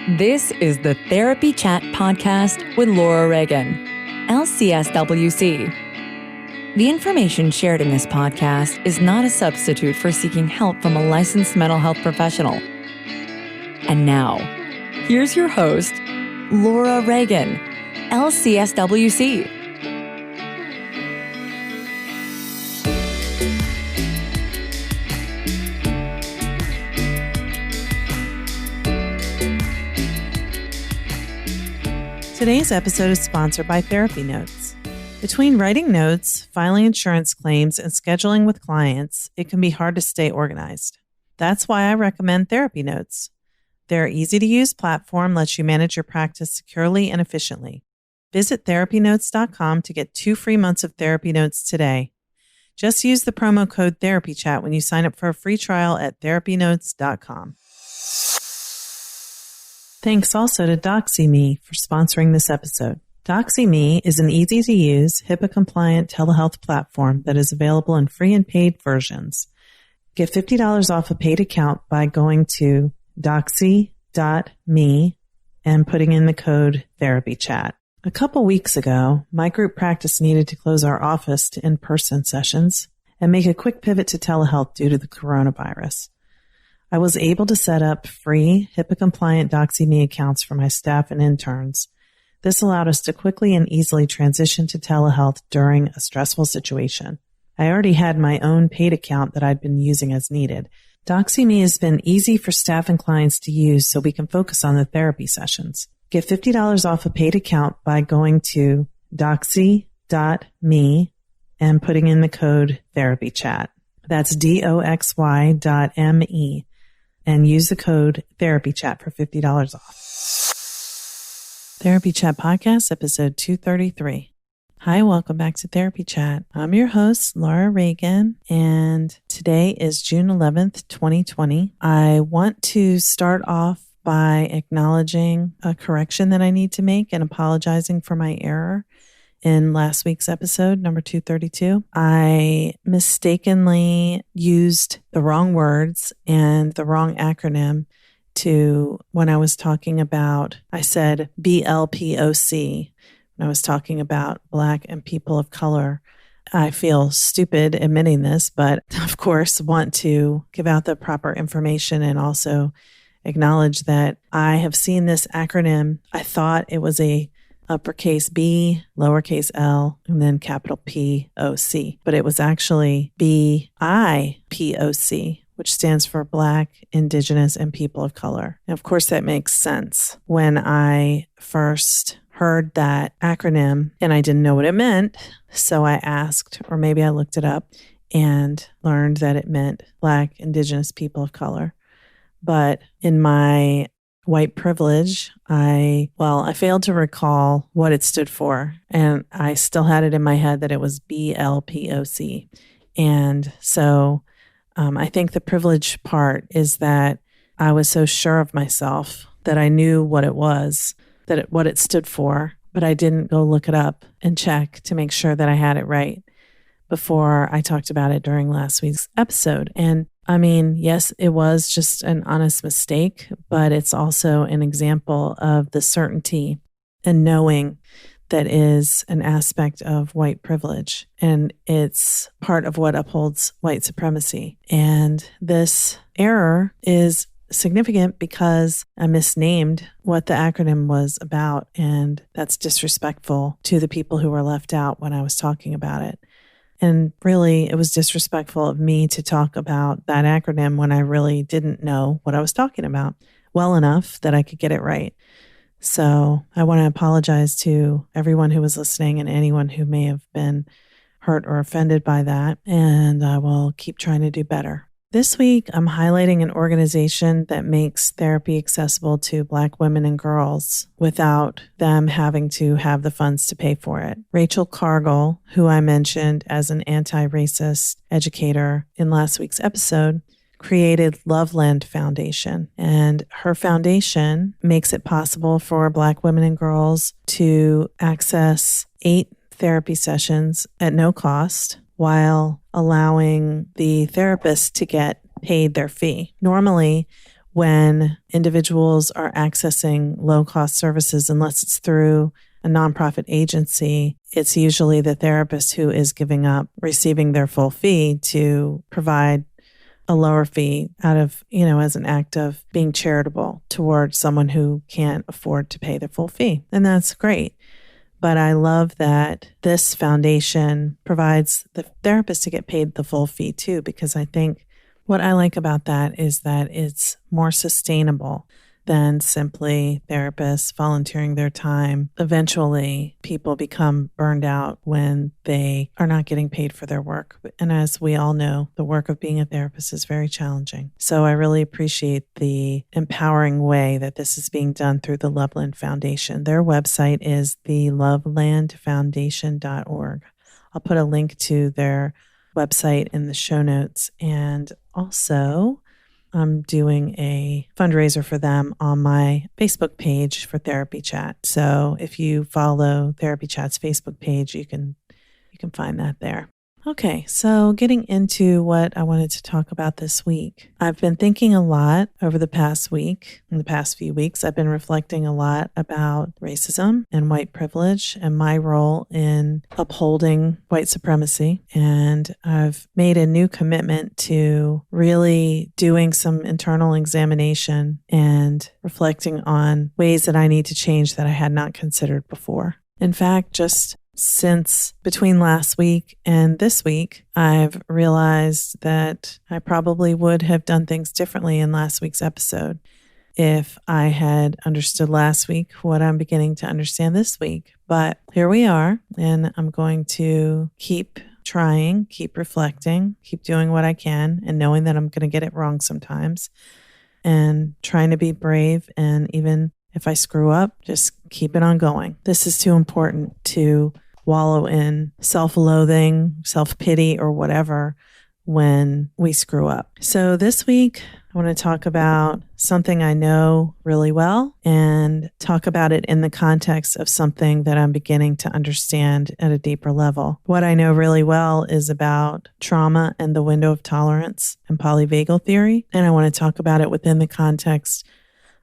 This is the Therapy Chat Podcast with Laura Reagan, LCSW-C. The information shared in this podcast is not a substitute for seeking help from a licensed mental health professional. And now, here's your host, Laura Reagan, LCSW-C. Today's episode is sponsored by Therapy Notes. Between writing notes, filing insurance claims, and scheduling with clients, it can be hard to stay organized. That's why I recommend Therapy Notes. Their easy-to-use platform lets you manage your practice securely and efficiently. Visit therapynotes.com to get 2 free months of Therapy Notes today. Just use the promo code TherapyChat when you sign up for a free trial at therapynotes.com. Thanks also to DoxyMe for sponsoring this episode. DoxyMe is an easy-to-use, HIPAA-compliant telehealth platform that is available in free and paid versions. Get $50 off a paid account by going to doxy.me and putting in the code TherapyChat. A couple weeks ago, my group practice needed to close our office to in-person sessions and make a quick pivot to telehealth due to the coronavirus. I was able to set up free HIPAA-compliant DoxyMe accounts for my staff and interns. This allowed us to quickly and easily transition to telehealth during a stressful situation. I already had my own paid account that I'd been using as needed. DoxyMe has been easy for staff and clients to use so we can focus on the therapy sessions. Get $50 off a paid account by going to doxy.me and putting in the code TherapyChat. That's doxy.me. And use the code TherapyChat for $50 off. Therapy Chat Podcast, episode 233. Hi, welcome back to Therapy Chat. I'm your host, Laura Reagan, and today is June 11th, 2020. I want to start off by acknowledging a correction that I need to make and apologizing for my error. In last week's episode, number 232, I mistakenly used the wrong words and the wrong acronym when I was talking about, I said BLPOC, when I was talking about Black and people of color. I feel stupid admitting this, but of course want to give out the proper information and also acknowledge that I have seen this acronym. I thought it was a uppercase B, lowercase l, and then capital P-O-C. But it was actually B-I-P-O-C, which stands for Black, Indigenous, and People of Color. And of course, that makes sense. When I first heard that acronym and I didn't know what it meant, so I asked, or maybe I looked it up and learned that it meant Black, Indigenous, People of Color. But in my white privilege, I failed to recall what it stood for, and I still had it in my head that it was BLPOC. And so I think the privilege part is that I was so sure of myself that I knew what it was, what it stood for, but I didn't go look it up and check to make sure that I had it right before I talked about it during last week's episode. And I mean, yes, it was just an honest mistake, but it's also an example of the certainty and knowing that is an aspect of white privilege. And it's part of what upholds white supremacy. And this error is significant because I misnamed what the acronym was about. And that's disrespectful to the people who were left out when I was talking about it. And really, it was disrespectful of me to talk about that acronym when I really didn't know what I was talking about well enough that I could get it right. So I want to apologize to everyone who was listening and anyone who may have been hurt or offended by that. And I will keep trying to do better. This week, I'm highlighting an organization that makes therapy accessible to Black women and girls without them having to have the funds to pay for it. Rachel Cargill, who I mentioned as an anti-racist educator in last week's episode, created Loveland Foundation. And her foundation makes it possible for Black women and girls to access 8 therapy sessions at no cost, while allowing the therapist to get paid their fee. Normally, when individuals are accessing low-cost services, unless it's through a nonprofit agency, it's usually the therapist who is giving up receiving their full fee to provide a lower fee out of, as an act of being charitable towards someone who can't afford to pay the full fee. And that's great. But I love that this foundation provides the therapist to get paid the full fee too, because I think what I like about that is that it's more sustainable than simply therapists volunteering their time. Eventually, people become burned out when they are not getting paid for their work. And as we all know, the work of being a therapist is very challenging. So I really appreciate the empowering way that this is being done through the Loveland Foundation. Their website is thelovelandfoundation.org. I'll put a link to their website in the show notes. And also, I'm doing a fundraiser for them on my Facebook page for Therapy Chat. So if you follow Therapy Chat's Facebook page, you can find that there. Okay, so getting into what I wanted to talk about this week. I've been thinking a lot over the past week. In the past few weeks, I've been reflecting a lot about racism and white privilege and my role in upholding white supremacy. And I've made a new commitment to really doing some internal examination and reflecting on ways that I need to change that I had not considered before. In fact, just since between last week and this week, I've realized that I probably would have done things differently in last week's episode if I had understood last week what I'm beginning to understand this week. But here we are, and I'm going to keep trying, keep reflecting, keep doing what I can, and knowing that I'm going to get it wrong sometimes, and trying to be brave, and even if I screw up, just keep it on going. This is too important to wallow in self-loathing, self-pity, or whatever when we screw up. So this week, I want to talk about something I know really well and talk about it in the context of something that I'm beginning to understand at a deeper level. What I know really well is about trauma and the window of tolerance and polyvagal theory. And I want to talk about it within the context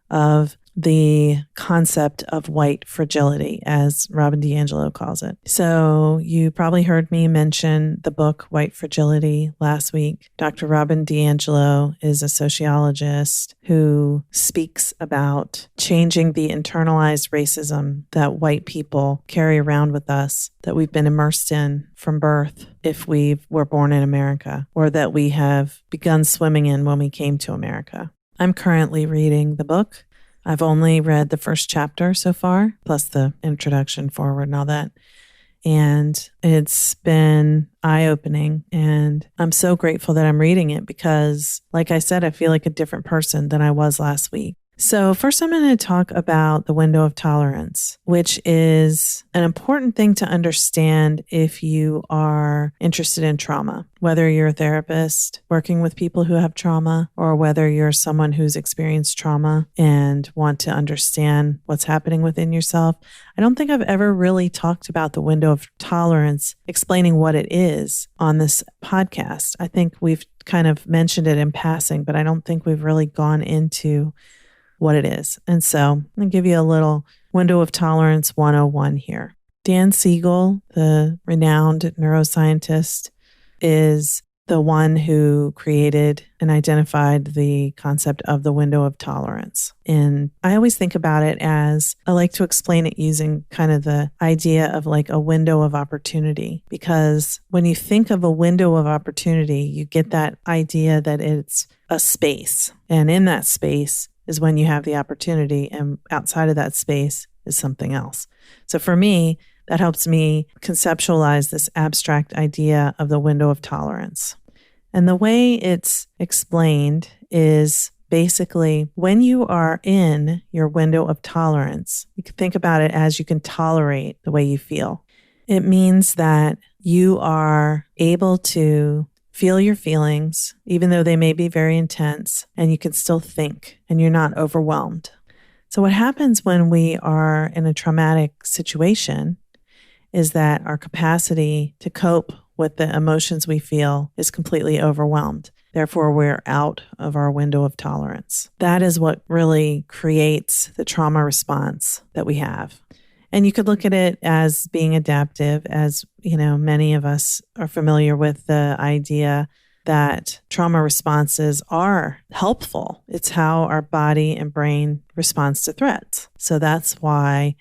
of the concept of white fragility, as Robin DiAngelo calls it. So you probably heard me mention the book White Fragility last week. Dr. Robin DiAngelo is a sociologist who speaks about changing the internalized racism that white people carry around with us, that we've been immersed in from birth if we were born in America, or that we have begun swimming in when we came to America. I'm currently reading the book. I've only read the first chapter so far, plus the introduction, forward, and all that. And it's been eye-opening. And I'm so grateful that I'm reading it because, like I said, I feel like a different person than I was last week. So first, I'm going to talk about the window of tolerance, which is an important thing to understand if you are interested in trauma, whether you're a therapist working with people who have trauma, or whether you're someone who's experienced trauma and want to understand what's happening within yourself. I don't think I've ever really talked about the window of tolerance, explaining what it is on this podcast. I think we've kind of mentioned it in passing, but I don't think we've really gone into what it is. And so I'm going to give you a little window of tolerance 101 here. Dan Siegel, the renowned neuroscientist, is the one who created and identified the concept of the window of tolerance. And I always think about it as, I like to explain it using kind of the idea of like a window of opportunity, because when you think of a window of opportunity, you get that idea that it's a space. And in that space is when you have the opportunity, and outside of that space is something else. So for me, that helps me conceptualize this abstract idea of the window of tolerance. And the way it's explained is basically when you are in your window of tolerance, you can think about it as you can tolerate the way you feel. It means that you are able to feel your feelings, even though they may be very intense, and you can still think and you're not overwhelmed. So what happens when we are in a traumatic situation is that our capacity to cope with the emotions we feel is completely overwhelmed. Therefore, we're out of our window of tolerance. That is what really creates the trauma response that we have. And you could look at it as being adaptive, as, many of us are familiar with the idea that trauma responses are helpful. It's how our body and brain responds to threats. So that's why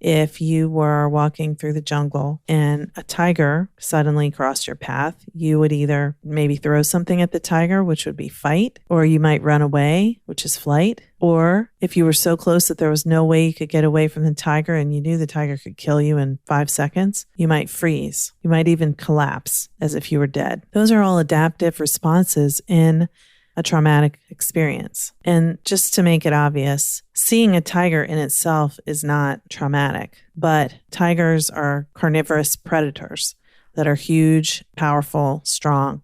if you were walking through the jungle and a tiger suddenly crossed your path, you would either maybe throw something at the tiger, which would be fight, or you might run away, which is flight. Or if you were so close that there was no way you could get away from the tiger and you knew the tiger could kill you in 5 seconds, you might freeze. You might even collapse as if you were dead. Those are all adaptive responses in a traumatic experience. And just to make it obvious, seeing a tiger in itself is not traumatic, but tigers are carnivorous predators that are huge, powerful, strong.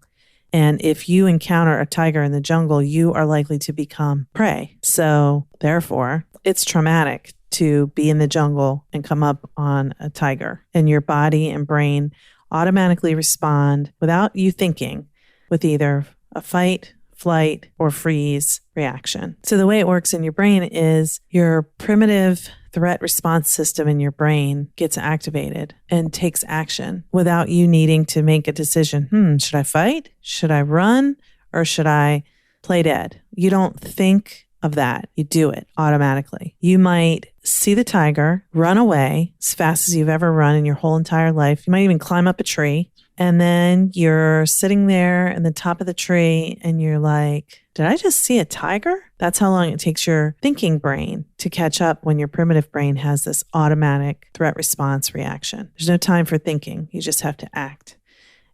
And if you encounter a tiger in the jungle, you are likely to become prey. So therefore, it's traumatic to be in the jungle and come up on a tiger. And your body and brain automatically respond without you thinking with either a fight, flight, or freeze reaction. So the way it works in your brain is your primitive threat response system in your brain gets activated and takes action without you needing to make a decision. Should I fight? Should I run? Or should I play dead? You don't think of that. You do it automatically. You might see the tiger, run away as fast as you've ever run in your whole entire life. You might even climb up a tree. And then you're sitting there in the top of the tree and you're like, did I just see a tiger? That's how long it takes your thinking brain to catch up when your primitive brain has this automatic threat response reaction. There's no time for thinking. You just have to act.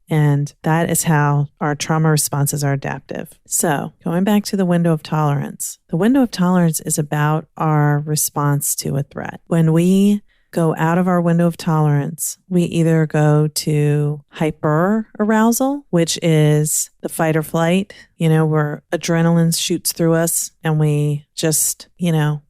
And that is how our trauma responses are adaptive. So going back to the window of tolerance, the window of tolerance is about our response to a threat. When we go out of our window of tolerance, we either go to hyperarousal, which is the fight or flight, where adrenaline shoots through us and we just,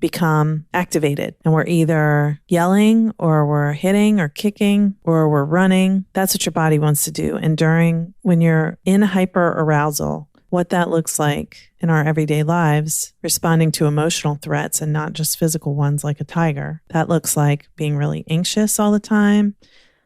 become activated. And we're either yelling or we're hitting or kicking or we're running. That's what your body wants to do. And when you're in hyperarousal, what that looks like in our everyday lives, responding to emotional threats and not just physical ones like a tiger. That looks like being really anxious all the time,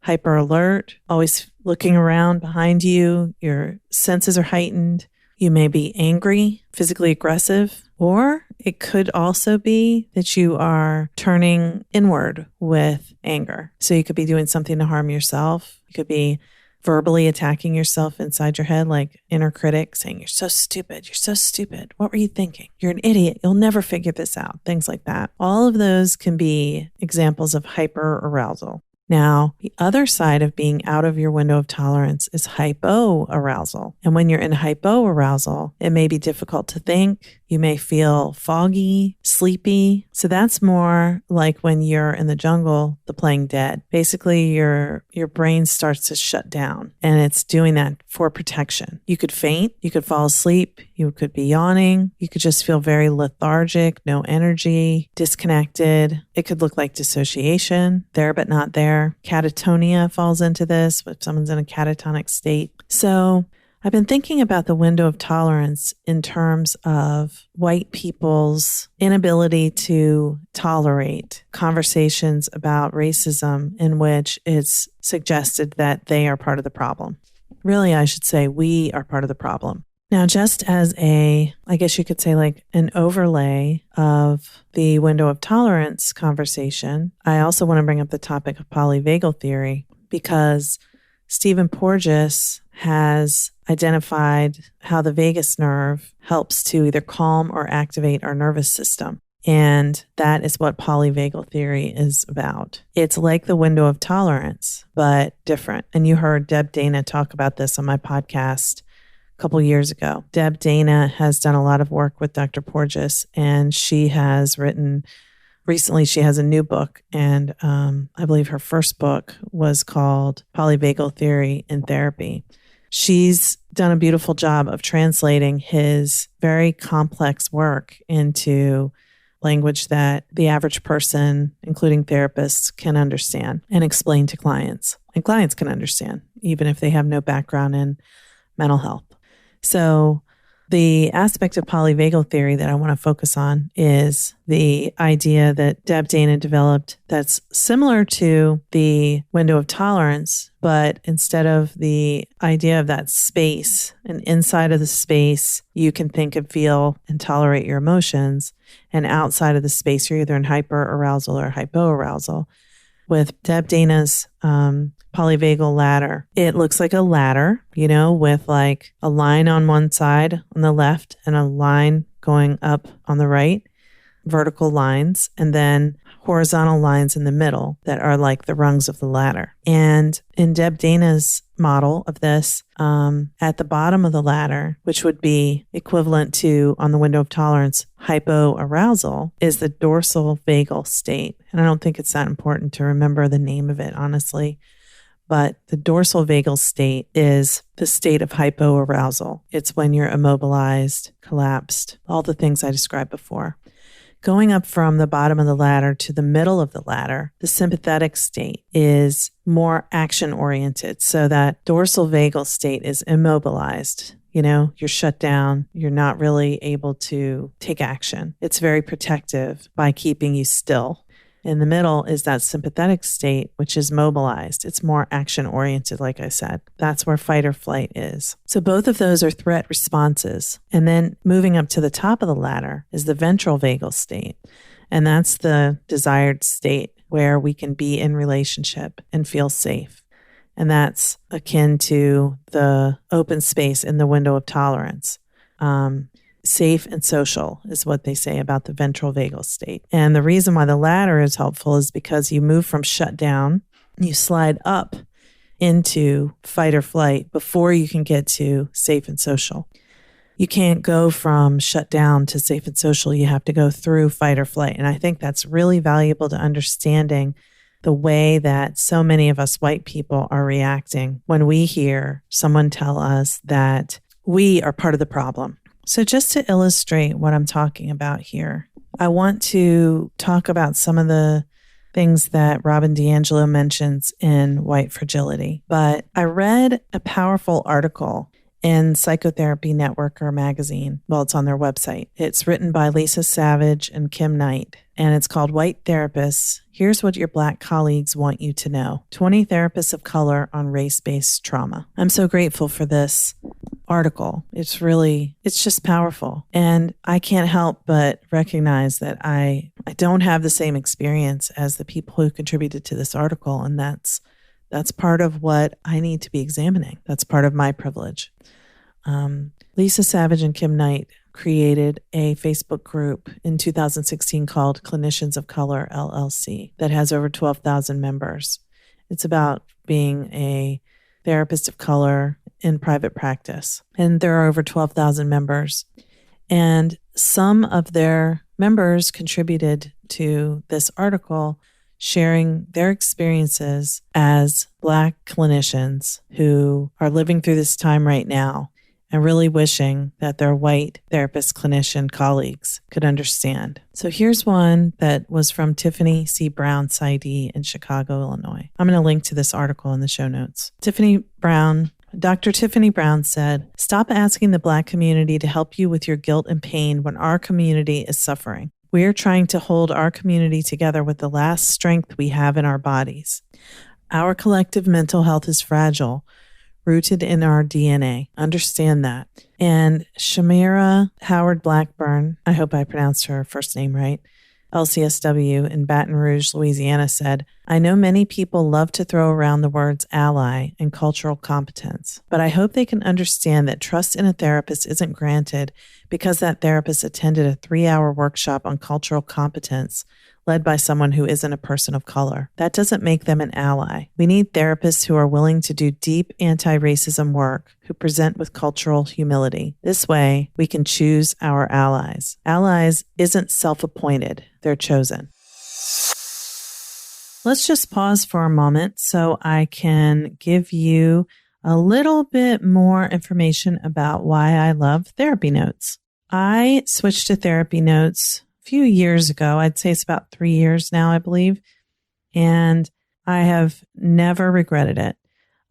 hyper alert, always looking around behind you. Your senses are heightened. You may be angry, physically aggressive, or it could also be that you are turning inward with anger. So you could be doing something to harm yourself. You could be verbally attacking yourself inside your head, like inner critic saying, you're so stupid. You're so stupid. What were you thinking? You're an idiot. You'll never figure this out. Things like that. All of those can be examples of hyperarousal. Now, the other side of being out of your window of tolerance is hypoarousal. And when you're in hypoarousal, it may be difficult to think. You may feel foggy, sleepy. So that's more like when you're in the jungle, the playing dead. Basically, your brain starts to shut down, and it's doing that for protection. You could faint, you could fall asleep, you could be yawning, you could just feel very lethargic, no energy, disconnected. It could look like dissociation, there but not there. Catatonia falls into this if someone's in a catatonic state. So I've been thinking about the window of tolerance in terms of white people's inability to tolerate conversations about racism in which it's suggested that they are part of the problem. Really, I should say we are part of the problem. Now, just as I guess you could say like an overlay of the window of tolerance conversation, I also want to bring up the topic of polyvagal theory because Stephen Porges has identified how the vagus nerve helps to either calm or activate our nervous system. And that is what polyvagal theory is about. It's like the window of tolerance, but different. And you heard Deb Dana talk about this on my podcast a couple years ago. Deb Dana has done a lot of work with Dr. Porges, and she has written recently, she has a new book, and I believe her first book was called Polyvagal Theory in Therapy. She's done a beautiful job of translating his very complex work into language that the average person, including therapists, can understand and explain to clients. And clients can understand, even if they have no background in mental health. So The aspect of polyvagal theory that I want to focus on is the idea that Deb Dana developed that's similar to the window of tolerance, but instead of the idea of that space, and inside of the space, you can think and feel and tolerate your emotions, and outside of the space, you're either in hyperarousal or hypoarousal. With Deb Dana's polyvagal ladder, it looks like a ladder, with like a line on one side on the left and a line going up on the right, vertical lines, and then horizontal lines in the middle that are like the rungs of the ladder. And in Deb Dana's model of this, at the bottom of the ladder, which would be equivalent to, on the window of tolerance, hypoarousal, is the dorsal vagal state. And I don't think it's that important to remember the name of it, honestly. But the dorsal vagal state is the state of hypoarousal. It's when you're immobilized, collapsed, all the things I described before. Going up from the bottom of the ladder to the middle of the ladder, the sympathetic state is more action-oriented. So that dorsal vagal state is immobilized. You're shut down. You're not really able to take action. It's very protective by keeping you still. In the middle is that sympathetic state, which is mobilized. It's more action-oriented, like I said. That's where fight or flight is. So both of those are threat responses. And then moving up to the top of the ladder is the ventral vagal state. And that's the desired state where we can be in relationship and feel safe. And that's akin to the open space in the window of tolerance. Safe and social is what they say about the ventral vagal state. And the reason why the ladder is helpful is because you move from shut down, you slide up into fight or flight before you can get to safe and social. You can't go from shut down to safe and social. You have to go through fight or flight. And I think that's really valuable to understanding the way that so many of us white people are reacting when we hear someone tell us that we are part of the problem. So just to illustrate what I'm talking about here, I want to talk about some of the things that Robin DiAngelo mentions in White Fragility. But I read a powerful article in Psychotherapy Networker magazine. Well, it's on their website. It's written by Lisa Savage and Kim Knight, and it's called White Therapists. Here's what your Black colleagues want you to know. 20 therapists of color on race-based trauma. I'm so grateful for this article. It's just powerful. And I can't help but recognize that I don't have the same experience as the people who contributed to this article. And that's part of what I need to be examining. That's part of my privilege. Lisa Savage and Kim Knight created a Facebook group in 2016 called Clinicians of Color, LLC, that has over 12,000 members. It's about being a therapist of color in private practice. And there are over 12,000 members. And some of their members contributed to this article, sharing their experiences as Black clinicians who are living through this time right now and really wishing that their white therapist clinician colleagues could understand. So here's one that was from Tiffany C. Brown, PsyD in Chicago, Illinois. I'm going to link to this article in the show notes. Dr. Tiffany Brown said, "Stop asking the Black community to help you with your guilt and pain when our community is suffering. We are trying to hold our community together with the last strength we have in our bodies. Our collective mental health is fragile, rooted in our DNA. Understand that." And Shamira Howard Blackburn, I hope I pronounced her first name right, LCSW in Baton Rouge, Louisiana, said, "I know many people love to throw around the words ally and cultural competence, but I hope they can understand that trust in a therapist isn't granted because that therapist attended a 3-hour workshop on cultural competence led by someone who isn't a person of color. That doesn't make them an ally. We need therapists who are willing to do deep anti-racism work, who present with cultural humility. This way, we can choose our allies. Allies isn't self-appointed, they're chosen." Let's just pause for a moment so I can give you a little bit more information about why I love therapy notes. I switched to therapy notes few years ago. I'd say it's about 3 years now, I believe. And I have never regretted it.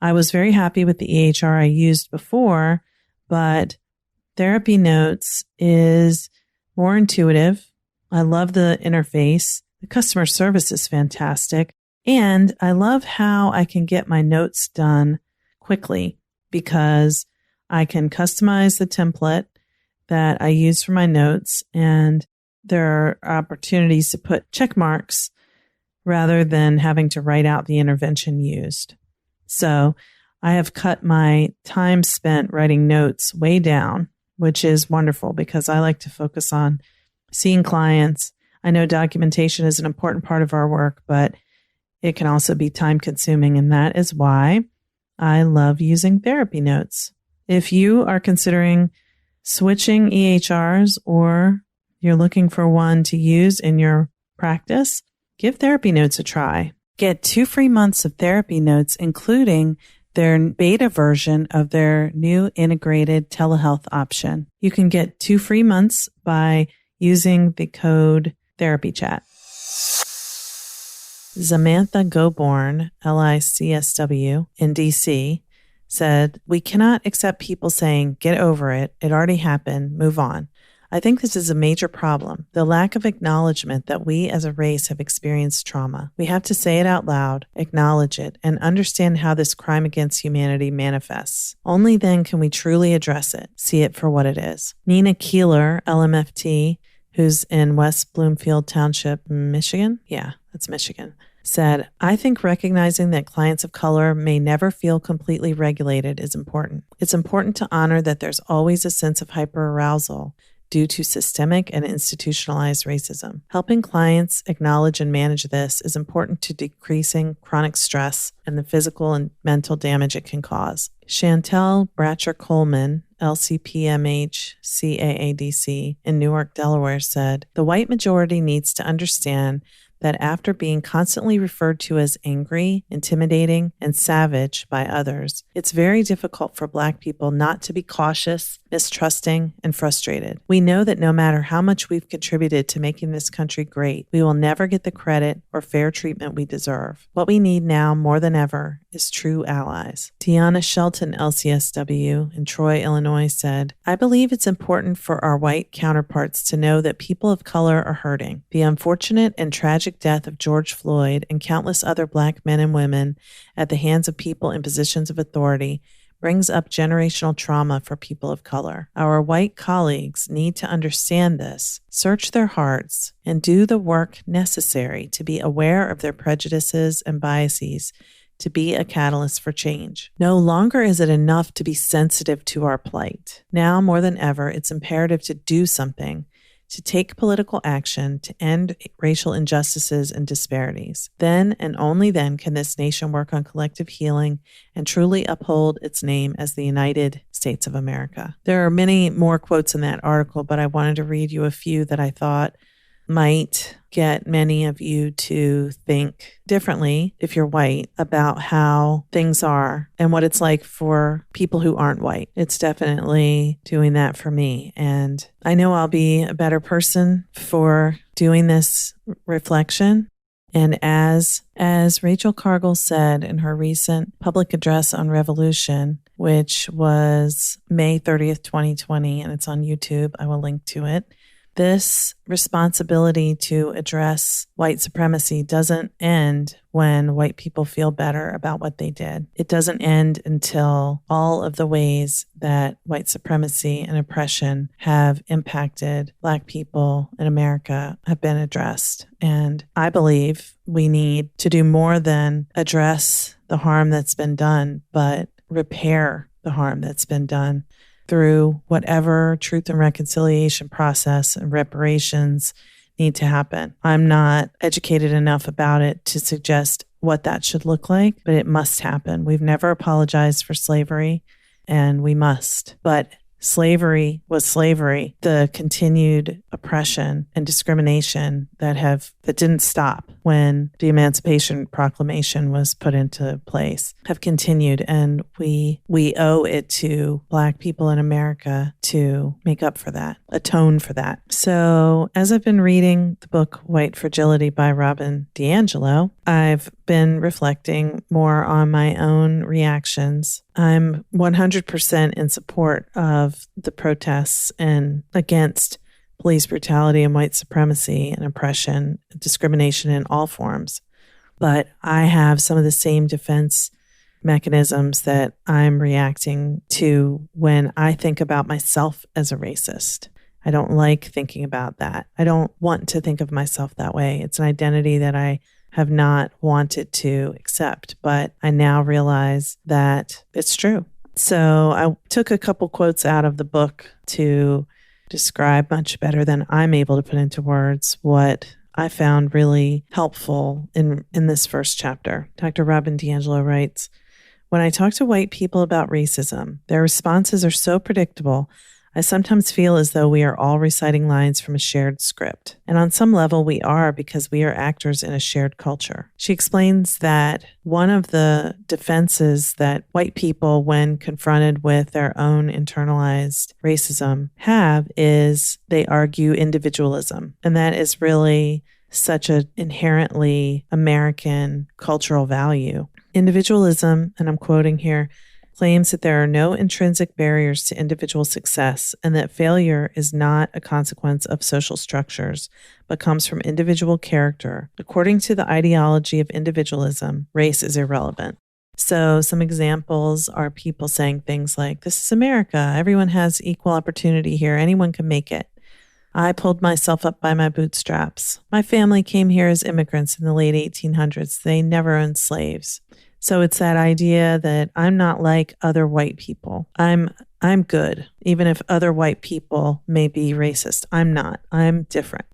I was very happy with the EHR I used before, but Therapy Notes is more intuitive. I love the interface. The customer service is fantastic. And I love how I can get my notes done quickly because I can customize the template that I use for my notes. And there are opportunities to put check marks rather than having to write out the intervention used. So I have cut my time spent writing notes way down, which is wonderful because I like to focus on seeing clients. I know documentation is an important part of our work, but it can also be time consuming. And that is why I love using Therapy Notes. If you are considering switching EHRs or you're looking for one to use in your practice, give Therapy Notes a try. Get 2 free months of Therapy Notes, including their beta version of their new integrated telehealth option. You can get 2 free months by using the code TherapyChat. Samantha Goborn, LCSW, in DC, said, "We cannot accept people saying, 'Get over it. It already happened. Move on.' I think this is a major problem, the lack of acknowledgement that we as a race have experienced trauma. We have to say it out loud, acknowledge it, and understand how this crime against humanity manifests. Only then can we truly address it, see it for what it is." Nina Keeler, LMFT, who's in West Bloomfield Township, Michigan? Yeah, that's Michigan. Said, "I think recognizing that clients of color may never feel completely regulated is important. It's important to honor that there's always a sense of hyperarousal due to systemic and institutionalized racism. Helping clients acknowledge and manage this is important to decreasing chronic stress and the physical and mental damage it can cause." Chantel Bratcher-Coleman, LCPMH CAADC in Newark, Delaware, said, "The white majority needs to understand that after being constantly referred to as angry, intimidating, and savage by others, it's very difficult for Black people not to be cautious, mistrusting, and frustrated. We know that no matter how much we've contributed to making this country great, we will never get the credit or fair treatment we deserve. What we need now more than ever is true allies." Tiana Shelton, LCSW, in Troy, Illinois, said, "I believe it's important for our white counterparts to know that people of color are hurting. The unfortunate and tragic death of George Floyd and countless other Black men and women at the hands of people in positions of authority brings up generational trauma for people of color. Our white colleagues need to understand this, search their hearts, and do the work necessary to be aware of their prejudices and biases to be a catalyst for change. No longer is it enough to be sensitive to our plight. Now more than ever, it's imperative to do something, to take political action to end racial injustices and disparities. Then and only then can this nation work on collective healing and truly uphold its name as the United States of America." There are many more quotes in that article, but I wanted to read you a few that I thought might get many of you to think differently, if you're white, about how things are and what it's like for people who aren't white. It's definitely doing that for me. And I know I'll be a better person for doing this reflection. And as Rachel Cargill said in her recent public address on revolution, which was May 30th, 2020, and it's on YouTube, I will link to it. This responsibility to address white supremacy doesn't end when white people feel better about what they did. It doesn't end until all of the ways that white supremacy and oppression have impacted Black people in America have been addressed. And I believe we need to do more than address the harm that's been done, but repair the harm that's been done through whatever truth and reconciliation process and reparations need to happen. I'm not educated enough about it to suggest what that should look like, but it must happen. We've never apologized for slavery, and we must. But slavery was slavery. The continued oppression and discrimination that have that didn't stop when the Emancipation Proclamation was put into place have continued. And we owe it to Black people in America to make up for that, atone for that. So as I've been reading the book White Fragility by Robin DiAngelo, I've been reflecting more on my own reactions. I'm 100% in support of the protests and against police brutality and white supremacy and oppression, discrimination in all forms. But I have some of the same defense mechanisms that I'm reacting to when I think about myself as a racist. I don't like thinking about that. I don't want to think of myself that way. It's an identity that I have not wanted to accept, but I now realize that it's true. So I took a couple quotes out of the book to describe much better than I'm able to put into words what I found really helpful in this first chapter. Dr. Robin DiAngelo writes, "When I talk to white people about racism, their responses are so predictable, I sometimes feel as though we are all reciting lines from a shared script. And on some level, we are because we are actors in a shared culture." She explains that one of the defenses that white people, when confronted with their own internalized racism, have is they argue individualism. And that is really such an inherently American cultural value. Individualism, and I'm quoting here, claims that there are no intrinsic barriers to individual success and that failure is not a consequence of social structures, but comes from individual character. According to the ideology of individualism, race is irrelevant. So some examples are people saying things like, "This is America. Everyone has equal opportunity here. Anyone can make it. I pulled myself up by my bootstraps. My family came here as immigrants in the late 1800s. They never owned slaves." So it's that idea that I'm not like other white people. I'm good, even if other white people may be racist. I'm not. I'm different.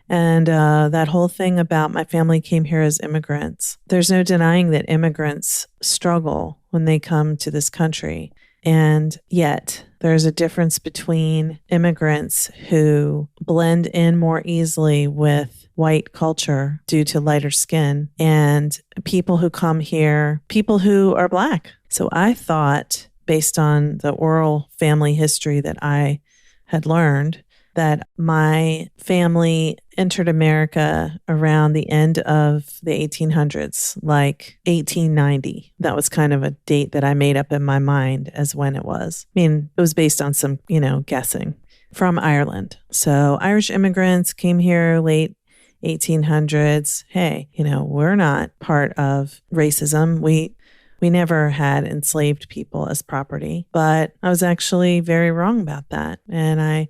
And that whole thing about my family came here as immigrants. There's no denying that immigrants struggle when they come to this country. And yet there's a difference between immigrants who blend in more easily with white culture due to lighter skin and people who come here, people who are Black. So I thought, based on the oral family history that I had learned, that my family entered America around the end of the 1800s, like 1890. That was kind of a date that I made up in my mind as when it was. I mean, it was based on some, guessing, from Ireland. So Irish immigrants came here late 1800s. Hey, we're not part of racism. We never had enslaved people as property, but I was actually very wrong about that. And I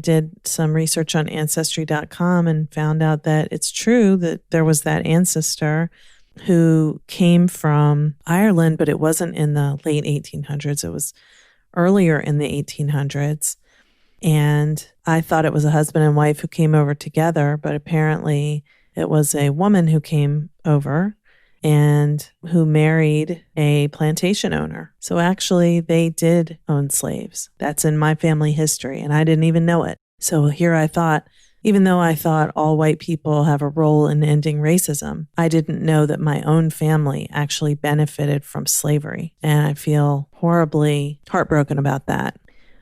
did some research on Ancestry.com and found out that it's true that there was that ancestor who came from Ireland, but it wasn't in the late 1800s. It was earlier in the 1800s. And I thought it was a husband and wife who came over together, but apparently it was a woman who came over and who married a plantation owner. So actually, they did own slaves. That's in my family history, and I didn't even know it. So here I thought, even though I thought all white people have a role in ending racism, I didn't know that my own family actually benefited from slavery. And I feel horribly heartbroken about that.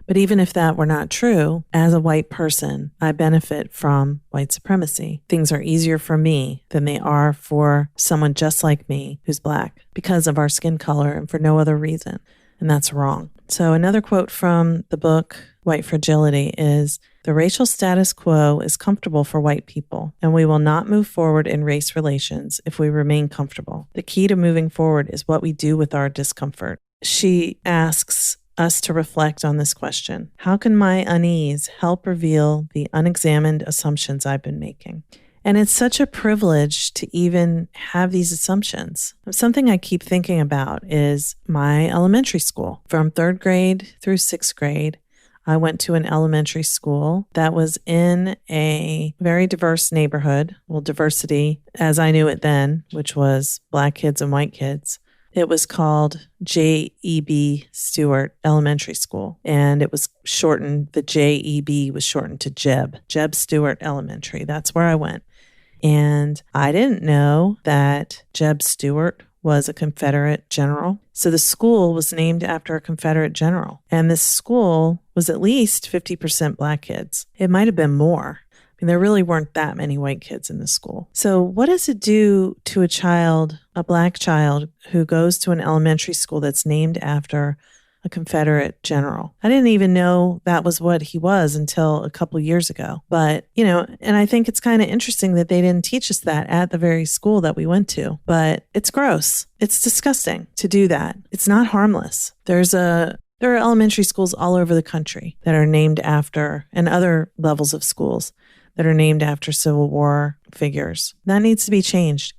But even if that were not true, as a white person, I benefit from white supremacy. Things are easier for me than they are for someone just like me who's Black because of our skin color and for no other reason. And that's wrong. So another quote from the book, White Fragility, is, "The racial status quo is comfortable for white people, and we will not move forward in race relations if we remain comfortable. The key to moving forward is what we do with our discomfort." She asks us to reflect on this question. How can my unease help reveal the unexamined assumptions I've been making? And it's such a privilege to even have these assumptions. Something I keep thinking about is my elementary school. From 3rd grade through 6th grade, I went to an elementary school that was in a very diverse neighborhood. Well, diversity as I knew it then, which was Black kids and white kids. It was called J.E.B. Stewart Elementary School, and it was shortened, the J.E.B. was shortened to Jeb Stewart Elementary. That's where I went. And I didn't know that Jeb Stuart was a Confederate general. So the school was named after a Confederate general. And this school was at least 50% Black kids. It might have been more. I mean, there really weren't that many white kids in the school. So what does it do to a child, a Black child, who goes to an elementary school that's named after a Confederate general? I didn't even know that was what he was until a couple years ago. But, and I think it's kind of interesting that they didn't teach us that at the very school that we went to. But it's gross. It's disgusting to do that. It's not harmless. There are elementary schools all over the country that are named after, and other levels of schools that are named after Civil War figures. That needs to be changed.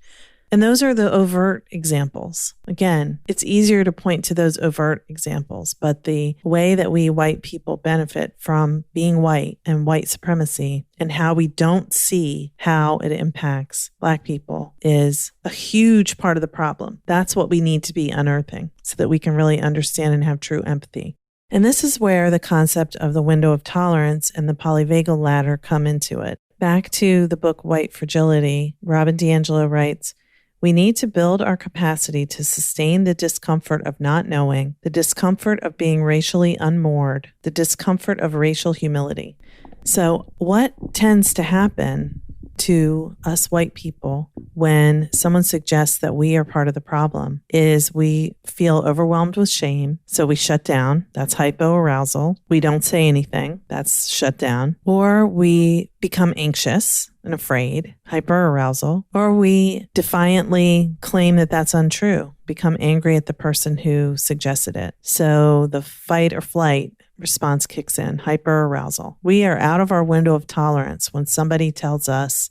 And those are the overt examples. Again, it's easier to point to those overt examples, but the way that we white people benefit from being white and white supremacy, and how we don't see how it impacts Black people, is a huge part of the problem. That's what we need to be unearthing so that we can really understand and have true empathy. And this is where the concept of the window of tolerance and the polyvagal ladder come into it. Back to the book White Fragility, Robin DiAngelo writes, "We need to build our capacity to sustain the discomfort of not knowing, the discomfort of being racially unmoored, the discomfort of racial humility." So what tends to happen to us white people when someone suggests that we are part of the problem is we feel overwhelmed with shame. So we shut down. That's hypoarousal. We don't say anything. That's shut down. Or we become anxious and afraid, hyperarousal. Or we defiantly claim that that's untrue, become angry at the person who suggested it. So the fight or flight response kicks in, hyperarousal. We are out of our window of tolerance when somebody tells us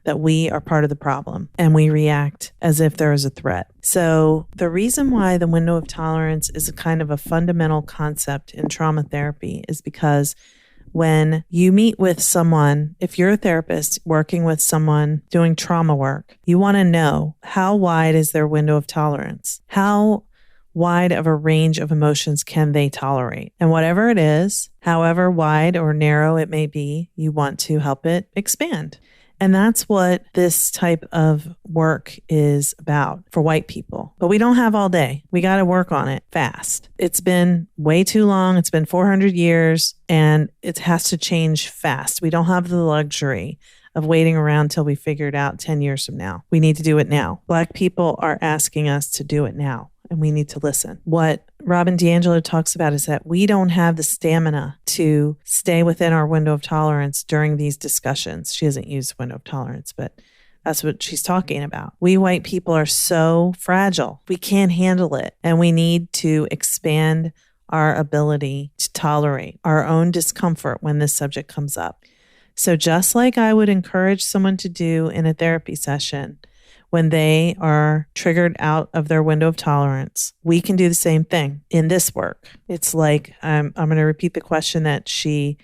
that we are part of the problem, and we react as if there is a threat. So the reason why the window of tolerance is a kind of a fundamental concept in trauma therapy is because when you meet with someone, if you're a therapist working with someone doing trauma work, you want to know, how wide is their window of tolerance? How wide of a range of emotions can they tolerate? And whatever it is, however wide or narrow it may be, you want to help it expand. And that's what this type of work is about for white people. But we don't have all day. We got to work on it fast. It's been way too long. It's been 400 years, and it has to change fast. We don't have the luxury of waiting around till we figure it out 10 years from now. We need to do it now. Black people are asking us to do it now, and we need to listen. What Robin DiAngelo talks about is that we don't have the stamina to stay within our window of tolerance during these discussions. She hasn't used window of tolerance, but that's what she's talking about. We white people are so fragile. We can't handle it, and we need to expand our ability to tolerate our own discomfort when this subject comes up. So just like I would encourage someone to do in a therapy session when they are triggered out of their window of tolerance, we can do the same thing in this work. It's like, I'm going to repeat the question that she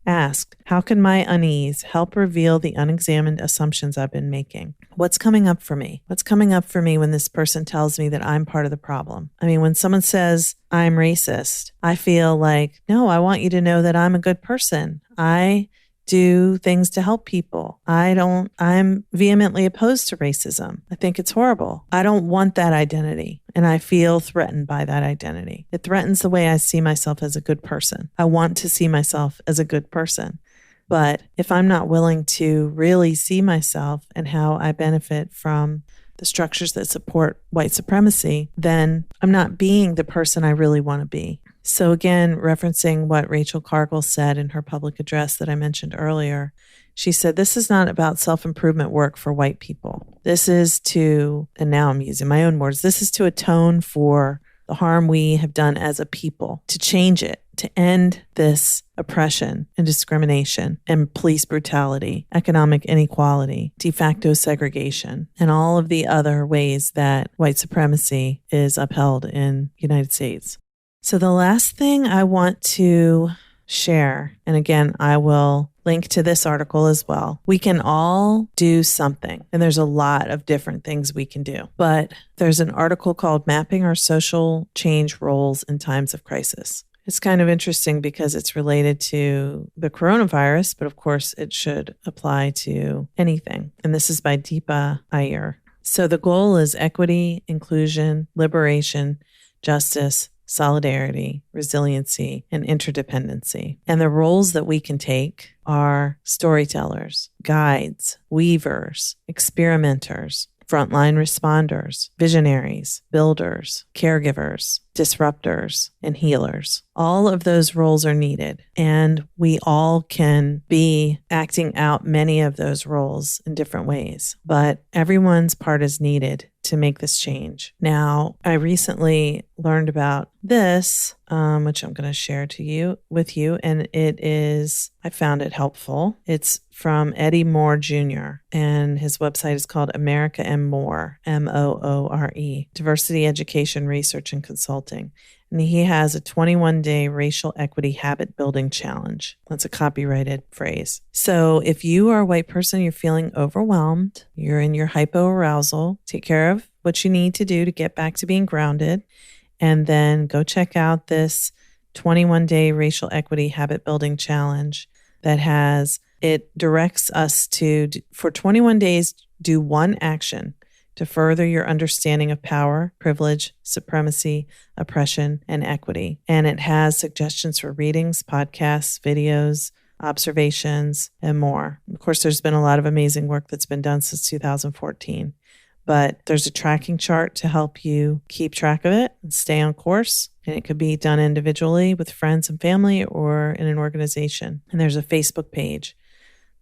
asked. How can my unease help reveal the unexamined assumptions I've been making? What's coming up for me? What's coming up for me when this person tells me that I'm part of the problem? I mean, when someone says I'm racist, I feel like, no, I want you to know that I'm a good person. I do things to help people. I'm vehemently opposed to racism. I think it's horrible. I don't want that identity, and I feel threatened by that identity. It threatens the way I see myself as a good person. I want to see myself as a good person. But if I'm not willing to really see myself and how I benefit from the structures that support white supremacy, then I'm not being the person I really want to be. So again, referencing what Rachel Cargill said in her public address that I mentioned earlier, she said, this is not about self-improvement work for white people. This is to, and now I'm using my own words, this is to atone for the harm we have done as a people, to change it, to end this oppression and discrimination and police brutality, economic inequality, de facto segregation, and all of the other ways that white supremacy is upheld in the United States. So the last thing I want to share, and again, I will link to this article as well. We can all do something, and there's a lot of different things we can do. But there's an article called Mapping Our Social Change Roles in Times of Crisis. It's kind of interesting because it's related to the coronavirus, but of course it should apply to anything. And this is by Deepa Iyer. So the goal is equity, inclusion, liberation, justice, solidarity, resiliency, and interdependency. And the roles that we can take are storytellers, guides, weavers, experimenters, frontline responders, visionaries, builders, caregivers, disruptors, and healers. All of those roles are needed, and we all can be acting out many of those roles in different ways, but everyone's part is needed to make this change. Now, I recently learned about this, which I'm going to share with you, and I found it helpful. It's from Eddie Moore Jr., and his website is called America and More, Moore, Diversity Education Research and Consulting. And he has a 21-day racial equity habit building challenge. That's a copyrighted phrase. So if you are a white person, you're feeling overwhelmed, you're in your hypoarousal, take care of what you need to do to get back to being grounded, and then go check out this 21-day racial equity habit building challenge it directs us to, for 21 days, do one action to further your understanding of power, privilege, supremacy, oppression, and equity. And it has suggestions for readings, podcasts, videos, observations, and more. Of course, there's been a lot of amazing work that's been done since 2014, but there's a tracking chart to help you keep track of it and stay on course. And it could be done individually with friends and family or in an organization. And there's a Facebook page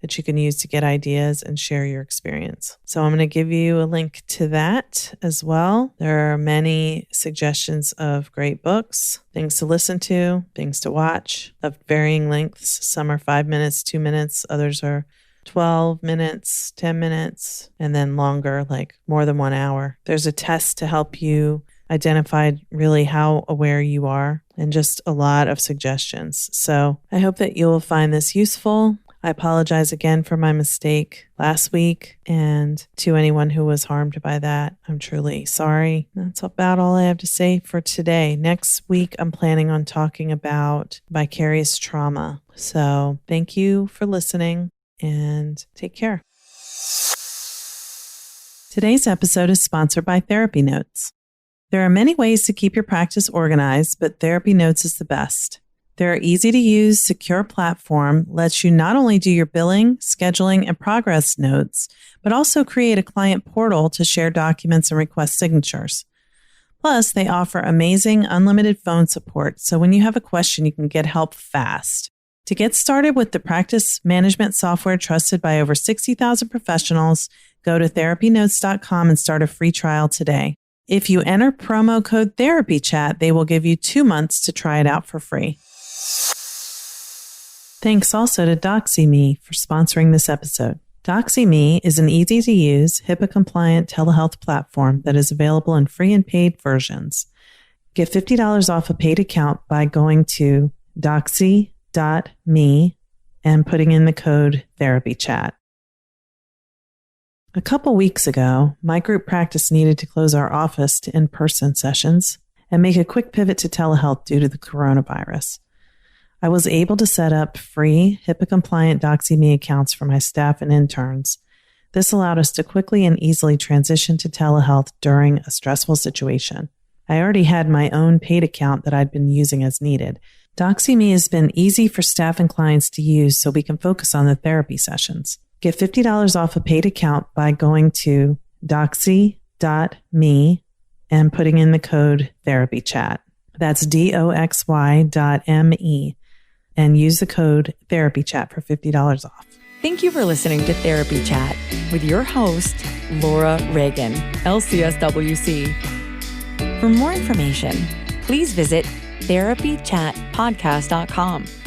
that you can use to get ideas and share your experience. So I'm going to give you a link to that as well. There are many suggestions of great books, things to listen to, things to watch of varying lengths. Some are 5 minutes, 2 minutes. Others are 12 minutes, 10 minutes, and then longer, like more than 1 hour. There's a test to help you identify really how aware you are, and just a lot of suggestions. So I hope that you'll find this useful. I apologize again for my mistake last week, and to anyone who was harmed by that, I'm truly sorry. That's about all I have to say for today. Next week, I'm planning on talking about vicarious trauma. So thank you for listening, and take care. Today's episode is sponsored by Therapy Notes. There are many ways to keep your practice organized, but Therapy Notes is the best. Their easy-to-use, secure platform lets you not only do your billing, scheduling, and progress notes, but also create a client portal to share documents and request signatures. Plus, they offer amazing unlimited phone support, so when you have a question, you can get help fast. To get started with the practice management software trusted by over 60,000 professionals, go to therapynotes.com and start a free trial today. If you enter promo code TherapyChat, they will give you 2 months to try it out for free. Thanks also to DoxyMe for sponsoring this episode. DoxyMe is an easy-to-use, HIPAA-compliant telehealth platform that is available in free and paid versions. Get $50 off a paid account by going to doxy.me and putting in the code TherapyChat. A couple weeks ago, my group practice needed to close our office to in-person sessions and make a quick pivot to telehealth due to the coronavirus. I was able to set up free HIPAA-compliant DoxyMe accounts for my staff and interns. This allowed us to quickly and easily transition to telehealth during a stressful situation. I already had my own paid account that I'd been using as needed. DoxyMe has been easy for staff and clients to use so we can focus on the therapy sessions. Get $50 off a paid account by going to doxy.me and putting in the code TherapyChat. That's doxy.me. And use the code TherapyChat for $50 off. Thank you for listening to Therapy Chat with your host, Laura Reagan, LCSW-C. For more information, please visit therapychatpodcast.com.